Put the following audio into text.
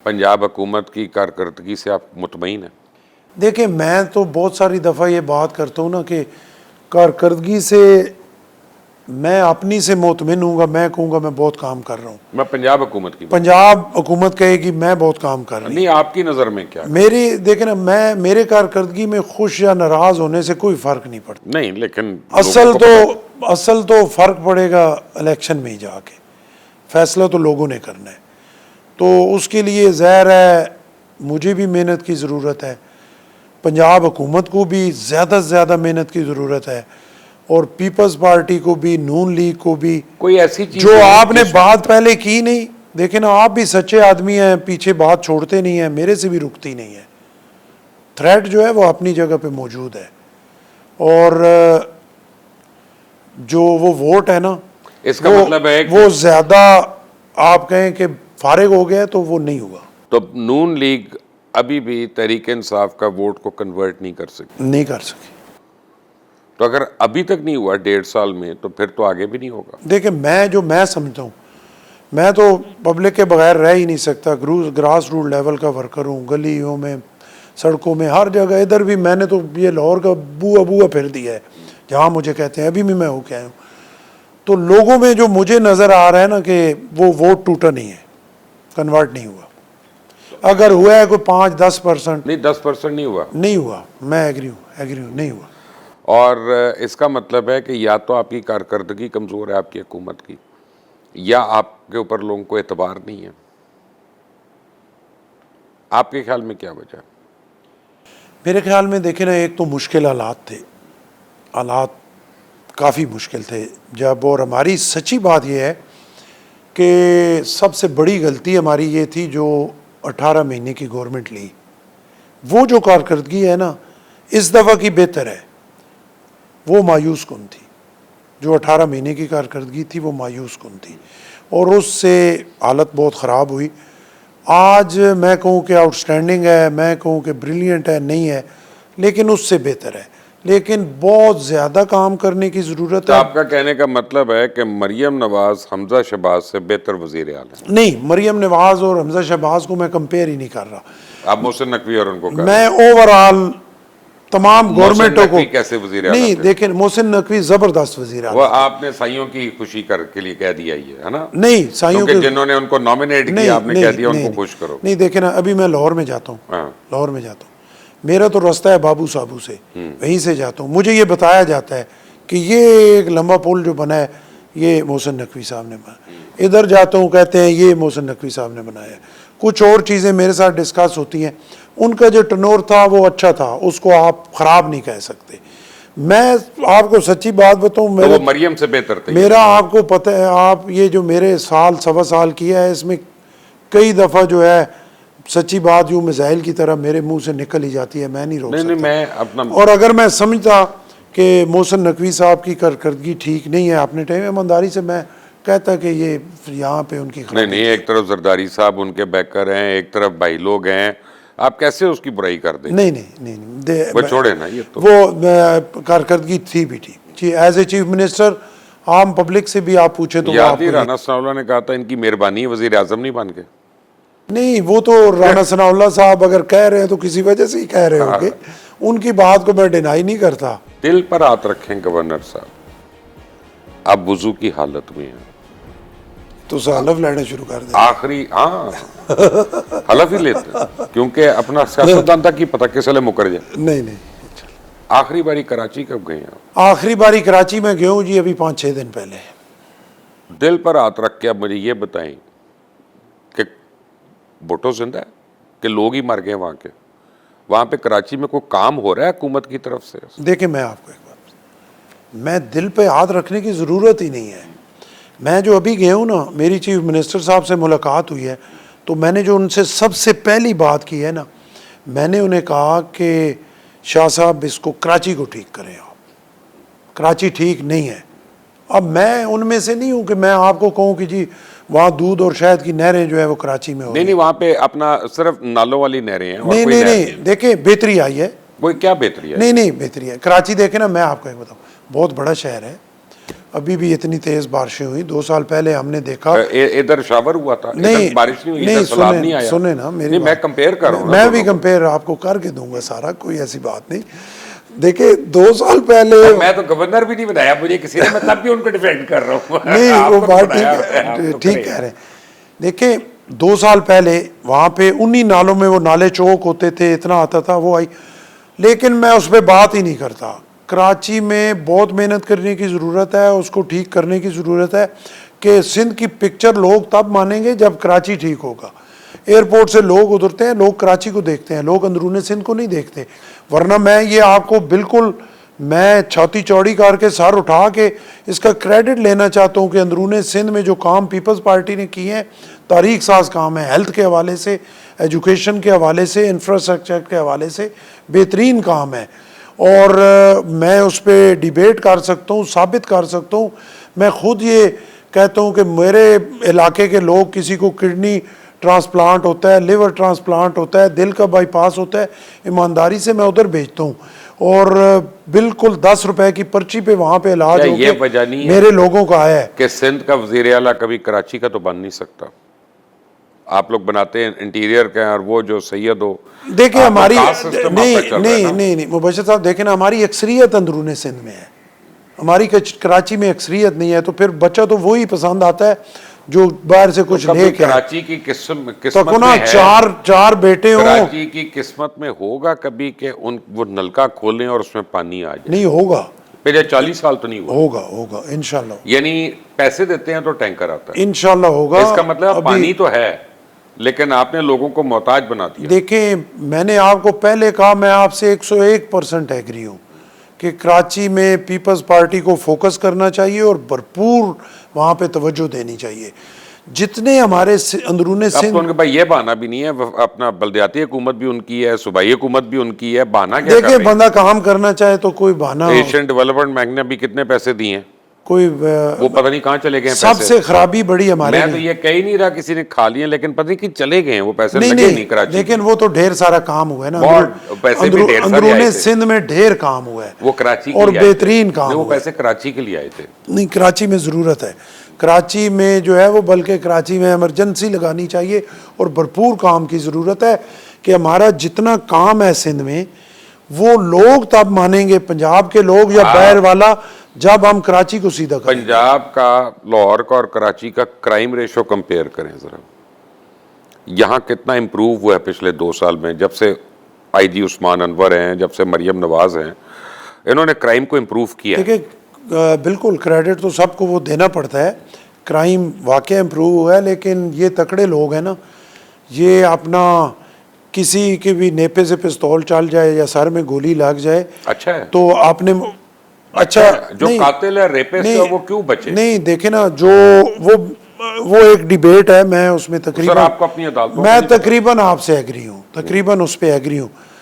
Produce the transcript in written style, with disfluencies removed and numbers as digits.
पंजाब हुकूमत की कारकर्दगी से आप मुतमईन हैं? देखिए, मैं तो बहुत सारी दफ़ा ये बात करता हूँ ना कि कारकर्दगी से मैं अपनी से मुतमिन हूँगा, मैं कहूँगा मैं बहुत काम कर रहा हूँ। मैं पंजाब हुकूमत की पंजाब हुकूमत कहेगी मैं बहुत काम कर रही हूँ। नहीं, आपकी नज़र में क्या? मेरी देखे ना, मेरे कारकर्दगी में खुश या नाराज़ होने से कोई फ़र्क नहीं पड़ता। नहीं, लेकिन असल तो फ़र्क पड़ेगा इलेक्शन में ही जाके, फ़ैसला तो लोगों ने करना है। तो उसके लिए ज़ाहिर है मुझे भी मेहनत की ज़रूरत है, पंजाब हुकूमत को भी ज़्यादा से ज़्यादा मेहनत की ज़रूरत है, और पीपल्स पार्टी को भी, नून लीग को भी। कोई ऐसी चीज़ जो आपने बात पहले की नहीं, देखे ना, आप भी सच्चे आदमी हैं, पीछे बात छोड़ते नहीं हैं, मेरे से भी रुकती नहीं है। थ्रेट जो है वो अपनी जगह पे मौजूद है, और जो वो वोट है ना, इसका मतलब है कि वो ज़्यादा आप कहें कि फारिग हो गया, तो वो नहीं हुआ। तो नून लीग अभी भी तहरीक इंसाफ का वोट को कन्वर्ट नहीं कर सकी? नहीं कर सकी। तो अगर अभी तक नहीं हुआ 1.5 साल में, तो फिर तो आगे भी नहीं होगा। देखिए, मैं समझता हूँ, मैं तो पब्लिक के बगैर रह ही नहीं सकता। ग्रास रूट लेवल का वर्कर हूँ, गलियों में, सड़कों में, हर जगह। इधर भी मैंने तो ये लाहौर का बुआ फिर दिया है, जहाँ मुझे कहते हैं, अभी भी मैं होके आया हूँ। तो लोगों में जो मुझे नज़र आ रहा है ना कि वो वोट टूटा नहीं है, कन्वर्ट नहीं हुआ। अगर हुआ है कोई 5-10%, नहीं, 10% नहीं हुआ। मैं एग्री हूँ, नहीं हुआ। और इसका मतलब है कि या तो आपकी कारकर्दगी कमज़ोर है आपकी हुकूमत की, या आपके ऊपर लोगों को एतबार नहीं है। आपके ख्याल में क्या वजह? मेरे ख्याल में देखे ना, एक तो मुश्किल हालात थे, हालात काफ़ी मुश्किल थे जब, और हमारी सच्ची बात यह है कि सबसे बड़ी गलती हमारी ये थी जो 18 महीने की गवर्नमेंट ली। वो जो कारकर्दगी है ना, इस दफ़ा की बेहतर है, वो मायूस कुन थी। जो 18 महीने की कारकर्दगी थी वो मायूस कुन थी, और उससे हालत बहुत ख़राब हुई। आज मैं कहूँ कि आउटस्टैंडिंग है, मैं कहूँ कि ब्रिलियंट है, नहीं है, लेकिन उससे बेहतर है। लेकिन बहुत ज़्यादा काम करने की ज़रूरत तो है। आपका कहने का मतलब है कि मरियम नवाज हमजा शहबाज से बेहतर वज़ीर आला है? नहीं, मरियम नवाज और हमजा शहबाज को मैं कंपेयर ही नहीं कर रहा। आप मोहसिन नकवी और उनको कर मैं ओवरऑल तमाम गवर्नमेंटों को कैसे वज़ीर आला नहीं, थे? देखें, मोहसिन नकवी ज़बरदस्त वज़ीर वो आला। आपने साइयों की खुशी के लिए कह दिया ये है ना? नहीं, साइयों क्योंकि के जिन्होंने उनको नॉमिनेट किया आपने कह दिया उनको खुश करो। नहीं, देखे ना, अभी मैं लाहौर में जाता हूँ, लाहौर में जाता हूँ, मेरा तो रास्ता है बाबू साबू से, वहीं से जाता हूँ। मुझे ये बताया जाता है कि ये एक लंबा पुल जो बना है ये मोहसिन नकवी साहब ने बनाया। इधर जाता हूँ, कहते हैं ये मोहसिन नकवी साहब ने बनाया है। कुछ और चीज़ें मेरे साथ डिस्कस होती हैं, उनका जो टनोर था वो अच्छा था, उसको आप ख़राब नहीं कह सकते। मैं आपको सच्ची बात बताऊँ, तो वो मरियम से बेहतर थे। मेरा आपको पता है, आप ये जो मेरे सवा साल किया है, इसमें कई दफ़ा जो है सच्ची बात यूँ मिसाइल की तरह मेरे मुंह से निकल ही जाती है, मैं नहीं रोक सकता। मैं अपना, और अगर मैं समझता कि मोहसिन नकवी साहब की कारकर्दगी ठीक नहीं है अपने टाइम, ईमानदारी से मैं कहता कि ये यहाँ पे उनकी नहीं, एक तरफ जरदारी साहब उनके बैकर हैं, एक तरफ भाई लोग हैं, आप कैसे उसकी बुराई कर दें? नहीं, वो छोड़े ना, ये तो वो कारकर्दगी थी भी ठीक। एज ए चीफ मिनिस्टर आम पब्लिक से भी आप पूछे तो याद ही राना सनाउल्लाह ने कहा था इनकी मेहरबानी वज़ीर आज़म नहीं बन के। नहीं, वो तो राना सनाउल्लाह साहब अगर कह रहे हैं तो किसी वजह से ही कह रहे होंगे, उनकी बात को मैं डिनाई नहीं करता। दिल पर हाथ रखें गवर्नर साहब, आप वुजू की हालत में हैं तो हलफ लेना शुरू कर दें। आखिरी, हाँ, हलफ ही लेते हैं, क्योंकि अपना सियासतदान तक ही पता किस ले मुकर जाए। नहीं, आखिरी बारी कराची कब गए हैं? आखिरी बारी कराची में गया हूँ जी, अभी 5-6 दिन पहले। दिल पर हाथ रख के आप मुझे ये बताएं कि भुट्टो जिंदा है कि लोग ही मर गए वहाँ पे कराची में कोई काम हो रहा है हुकूमत की तरफ से? देखिए, मैं आपको एक बात, मैं दिल पे हाथ रखने की ज़रूरत ही नहीं है। मैं जो अभी गया हूँ ना, मेरी चीफ मिनिस्टर साहब से मुलाकात हुई है, तो मैंने जो उनसे सबसे पहली बात की है ना, मैंने उन्हें कहा कि शाह साहब इसको कराची को ठीक करें आप, कराची ठीक नहीं है। अब मैं उनमें से नहीं हूँ कि मैं आपको कहूँ कि जी वहाँ दूध और शहद की नहरें जो है वो कराची में हो। नहीं, वहाँ पे अपना सिर्फ नालों वाली नहरें हैं। नहीं, देखें, बेहतरी आई है। वो क्या बेहतरी है? नहीं, बेहतरी है। कराची देखें ना, मैं आपको एक बताऊँ, बहुत बड़ा शहर है, ابھی بھی اتنی تیز بارشیں ہوئی. 2 سال پہلے ہم نے دیکھا. ادھر شاور ہوا تھا, ادھر بارش نہیں ہوئی, ادھر سیلاب نہیں آیا. سنیں نا میری نہیں, میں کمپیئر کر رہا ہوں. میں بھی کمپیئر آپ کو کر کے دوں گا سارا, کوئی ایسی بات نہیں. دیکھیں 2 سال پہلے میں تو گورنر بھی نہیں بنایا مجھے کسی نے, میں تب بھی ان کو ڈیفینڈ کر رہا ہوں. نہیں وہ بات ٹھیک کہہ رہے ہیں. دیکھیں 2 سال پہلے وہاں پہ انہی نالوں میں وہ نالے چوک ہوتے تھے, اتنا آتا تھا وہ آئی, لیکن میں اس پہ بات ہی نہیں کرتا. کراچی میں بہت محنت کرنے کی ضرورت ہے, اس کو ٹھیک کرنے کی ضرورت ہے کہ سندھ کی پکچر لوگ تب مانیں گے جب کراچی ٹھیک ہوگا. ایئرپورٹ سے لوگ اترتے ہیں, لوگ کراچی کو دیکھتے ہیں, لوگ اندرون سندھ کو نہیں دیکھتے. ورنہ میں یہ آپ کو بالکل میں چھاتی چوڑی کر کے سر اٹھا کے اس کا کریڈٹ لینا چاہتا ہوں کہ اندرون سندھ میں جو کام پیپلز پارٹی نے کیے ہیں تاریخ ساز کام ہے. ہیلتھ کے حوالے سے, ایجوکیشن کے حوالے سے, انفراسٹرکچر کے حوالے سے بہترین کام ہے. اور میں اس پہ ڈیبیٹ کر سکتا ہوں, ثابت کر سکتا ہوں. میں خود یہ کہتا ہوں کہ میرے علاقے کے لوگ, کسی کو کڈنی ٹرانسپلانٹ ہوتا ہے, لیور ٹرانسپلانٹ ہوتا ہے, دل کا بائی پاس ہوتا ہے, ایمانداری سے میں ادھر بھیجتا ہوں. اور بالکل 10 روپے کی پرچی پہ وہاں پہ علاج ہو یہ وجہ نہیں ہے میرے لوگوں کا آیا ہے کہ سندھ کا وزیر اعلیٰ کبھی کراچی کا تو بن نہیں سکتا. آپ لوگ بناتے ہیں انٹیریئر کا, اور وہ جو سید ہو. دیکھیں ہماری نہیں مبشر صاحب, دیکھیں نا ہماری اکثریت اندرون سندھ میں ہے, ہماری کراچی میں اکثریت نہیں ہے. تو پھر بچہ تو وہی پسند آتا ہے جو باہر سے کچھ لے کے. کراچی کی قسمت نا میں ہے, چار بیٹے ہوں. کراچی کی قسمت میں ہوگا کبھی کہ وہ نلکا کھولیں اور اس میں پانی آ جائے؟ نہیں ہوگا. پہلے 40 سال تو نہیں ہوا. ہوگا انشاءاللہ. یعنی پیسے دیتے ہیں تو ٹینکر آتا ہے, انشاءاللہ ہوگا. اس کا مطلب پانی تو ہے لیکن آپ نے لوگوں کو محتاج بنا دیا. دیکھیں میں نے آپ کو پہلے کہا, میں آپ سے 101% ایگری ہوں کہ کراچی میں پیپلز پارٹی کو فوکس کرنا چاہیے اور بھرپور وہاں پہ توجہ دینی چاہیے. جتنے ہمارے اندرون اب تو سندھ, ان کے بھائی یہ بہانہ بھی نہیں ہے, اپنا بلدیاتی حکومت بھی ان کی ہے, صوبائی حکومت بھی ان کی ہے, بہانہ کیا کر دیکھیں رہے ہیں؟ بندہ کام کرنا چاہے تو کوئی بہانہ, ایشین ڈیولپمنٹ بینک نے بھی کتنے پیسے دیے ہیں, کوئی وہ پتہ نہیں کہاں چلے گئے ہیں سب پیسے. سے خرابی بڑی ہمارے میں تو یہ کہہ ہی نہیں رہا کسی نے کھا لیے, لیکن پتہ نہیں کہ چلے گئے ہیں وہ پیسے, لگے نہیں کراچی. لیکن وہ تو ڈھیر سارا کام ہوا ہے نا, بہت پیسے بھی ڈھیر سارے آئے اندرون تھے. سندھ میں ڈھیر کام ہوا ہے وہ کراچی کے اور لیے آئے تھے. بہترین کام وہ ہوا ہے. پیسے کراچی کے لیے آئے تھے. نہیں کراچی میں ضرورت ہے, کراچی میں جو ہے وہ, بلکہ کراچی میں ایمرجنسی لگانی چاہیے اور بھرپور کام کی ضرورت ہے کہ ہمارا جتنا کام ہے سندھ میں وہ لوگ تب مانیں گے, پنجاب کے لوگ یا باہر والا, جب ہم کراچی کو سیدھا کریں. پنجاب کا, لاہور کا اور کراچی کا کرائم ریشو کمپیئر کریں ذرا. یہاں کتنا امپروو ہوا ہے پچھلے 2 سال میں, جب سے آئی جی عثمان انور ہیں, جب سے مریم نواز ہیں, انہوں نے کرائم کو امپروو کیا ہے. دیکھیں بالکل کریڈٹ تو سب کو وہ دینا پڑتا ہے, کرائم واقعہ امپروو ہوا ہے, لیکن یہ تکڑے لوگ ہیں نا, یہ اپنا کسی کے بھی نیپے سے پستول چل جائے یا سر میں گولی لگ جائے اچھا ہے تو آپ نے اچھا جو قاتل ہے ریپسٹ ہے وہ کیوں بچے؟ نہیں دیکھیں نا, جو وہ ایک ڈیبیٹ ہے, میں اس میں سر تقریباً آپ کو اپنی عدالتوں میں تقریباً آپ سے ایگری ہوں, تقریباً اس پہ ایگری ہوں.